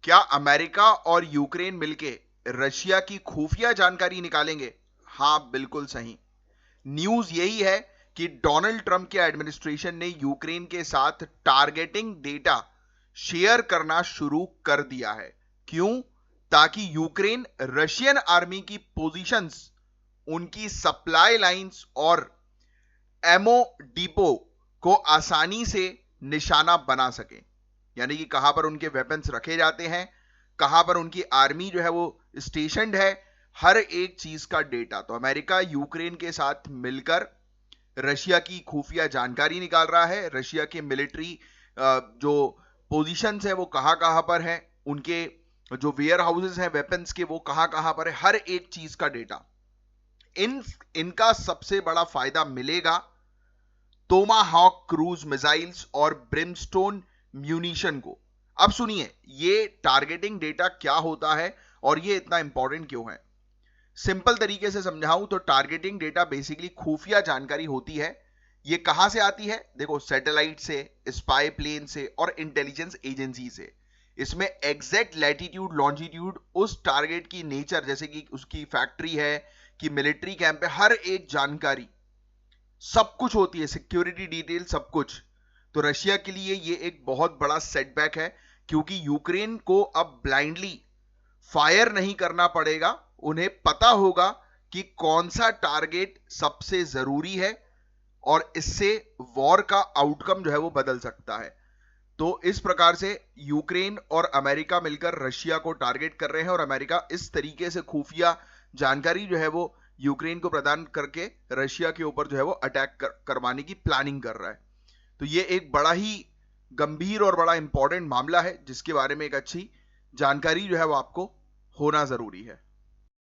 क्या अमेरिका और यूक्रेन मिलके रशिया की खुफिया जानकारी निकालेंगे? हां, बिल्कुल सही। न्यूज यही है कि डोनाल्ड ट्रंप के एडमिनिस्ट्रेशन ने यूक्रेन के साथ टारगेटिंग डेटा शेयर करना शुरू कर दिया है। क्यों? ताकि यूक्रेन रशियन आर्मी की पोजीशंस, उनकी सप्लाई लाइंस और एमओ डिपो को आसानी से निशाना बना सके। यानी कि कहां पर उनके वेपन्स रखे जाते हैं, कहां पर उनकी आर्मी जो है वो स्टेशनड है, हर एक चीज का डेटा। तो अमेरिका यूक्रेन के साथ मिलकर रशिया की खुफिया जानकारी निकाल रहा है। रशिया के मिलिट्री जो पोजीशंस है वो कहां कहां पर है, उनके जो वेयर हाउसेस हैं वेपन्स के वो कहां कहां पर है, हर एक चीज का डेटा। इनका सबसे बड़ा फायदा मिलेगा टोमाहॉक क्रूज मिसाइल्स और ब्रिमस्टोन म्यूनिशन को। अब सुनिए, ये टारगेटिंग डेटा क्या होता है और ये इतना इंपॉर्टेंट क्यों है। सिंपल तरीके से समझाऊं तो टारगेटिंग डेटा बेसिकली खुफिया जानकारी होती है। ये कहां से आती है? देखो, सैटेलाइट से, स्पाई प्लेन से और इंटेलिजेंस एजेंसी से। इसमें एग्जैक्ट लैटिट्यूड लॉन्जिट्यूड, उस टारगेट की नेचर, जैसे कि उसकी फैक्ट्री है कि मिलिट्री कैंप है, हर एक जानकारी सब कुछ होती है, सिक्योरिटी डिटेल सब कुछ। तो रशिया के लिए ये एक बहुत बड़ा सेटबैक है, क्योंकि यूक्रेन को अब ब्लाइंडली फायर नहीं करना पड़ेगा। उन्हें पता होगा कि कौन सा टारगेट सबसे जरूरी है और इससे वॉर का आउटकम जो है वो बदल सकता है। तो इस प्रकार से यूक्रेन और अमेरिका मिलकर रशिया को टारगेट कर रहे हैं और अमेरिका इस तरीके से खुफिया जानकारी जो है वो यूक्रेन को प्रदान करके रशिया के ऊपर जो है वो अटैक करवाने की प्लानिंग कर रहा है। तो ये एक बड़ा ही गंभीर और बड़ा इंपॉर्टेंट मामला है, जिसके बारे में एक अच्छी जानकारी जो है वो आपको होना जरूरी है।